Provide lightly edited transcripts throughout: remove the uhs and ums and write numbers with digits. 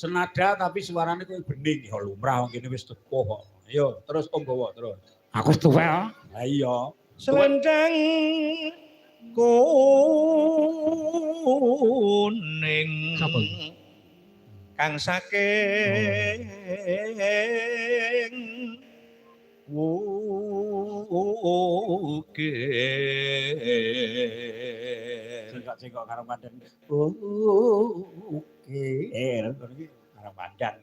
senada tapi suarane kowe bening ya lumrah wong kene wis tuwa kok. Ayo terus Om Bawa terus. Aku wis tuwa. Lah iya. Selendang kuning. Sapa? Kang saking Singkok karo pandan. Oke. Karo pandan.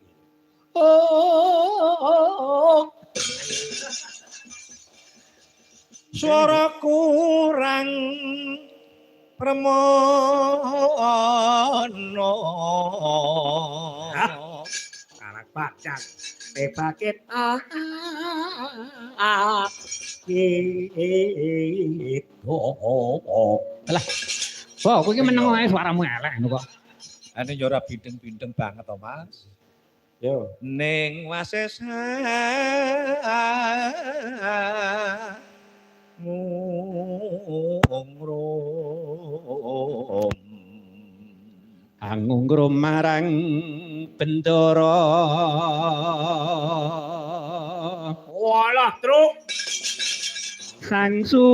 Suara kurang premono. Anak pandan. Bebakit Lah. Wah, kowe iki meneng ae suaramu elek kok. Ane yo ora bindeng-bindeng banget to, Mas. Yo, Ning wasesa ngrum Angungrum marang bendara. walah truk. Sang Sulistya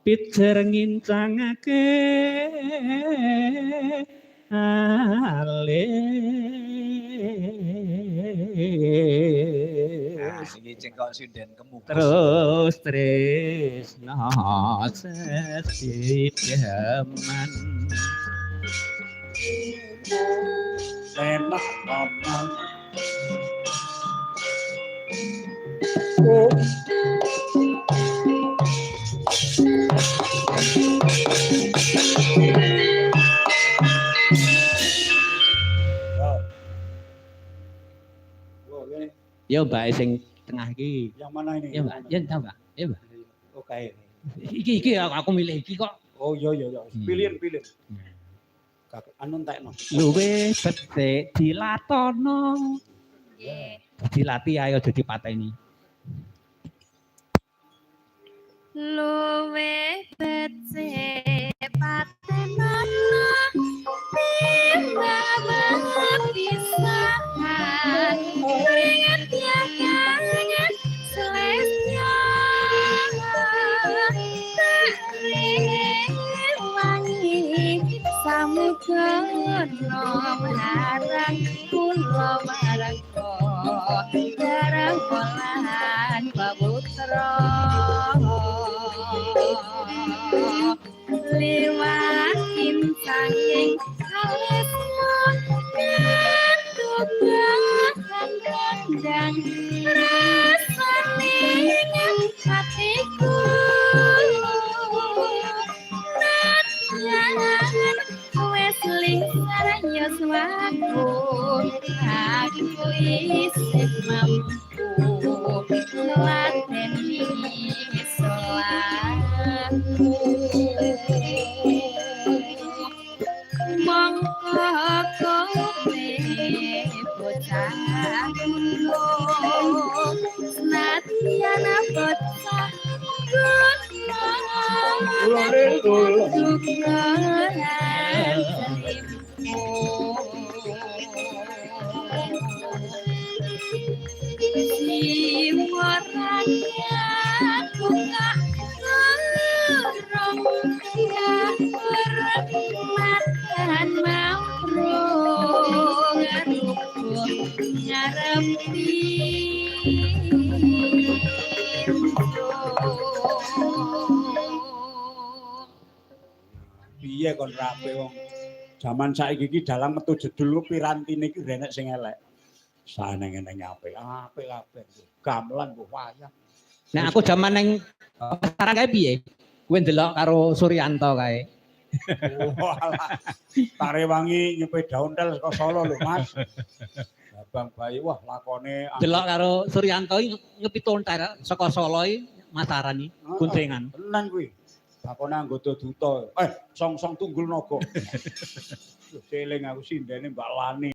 pijer ngincangake alis iki cengkok sinden kemukus. terus tresna sesideman Enak aman. ya Mbak sing tengah iki. Yang mana ini? Ya Mbak, ya tahu Mbak. Ya Mbak. Oke. Iki aku milih iki kok. Oh iya. Pilihan. Kakek anu entekno. Luwe becik dilatono. Nggih. Dilatih ayo aja dipateni. Luwe becik patenono timbang pisahan keringet yang selesnya wangi samudono marang kula marang darang polan babutra liwat kincanging kalesyon ketubahan kandang rasane hatiku nadyan wes lingsar yoswaku aku isih mampu lateni solaku mongko kowe bocah gunung senadyan bocah Piye kon rapi wong. Zaman saiki iki dalang metu jedul pirantine iki renek sing elek. Saneng-eneng apik kabeh. Gamelan mbok wayah. Nah aku zaman neng pasaran kae piye? Kowe ndelok karo Suryanto kae. Walah. Tarewangi nyepeda ontel saka Solo lho, Mas. Abang Bayi wah lakone Delok karo Suryanto ngepitontar saka Solo iki masaran iki guncengan. Tenan kuwi. Lakone anggota duta. Song-song Tunggul Naga. Seling aku sindene Mbak Lani.